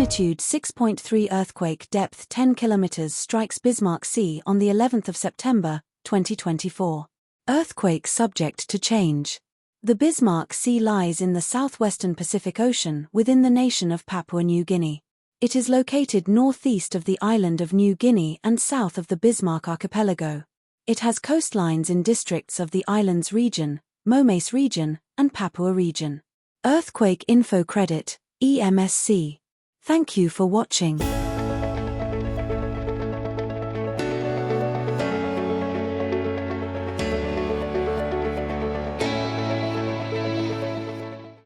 Magnitude 6.3 earthquake, depth 10 kilometers, strikes Bismarck Sea on the 11th of September, 2024. Earthquake subject to change. The Bismarck Sea lies in the southwestern Pacific Ocean within the nation of Papua New Guinea. It is located northeast of the island of New Guinea and south of the Bismarck Archipelago. It has coastlines in districts of the islands region, Momase Region, and Papua Region. Earthquake Info Credit, EMSC. Thank you for watching.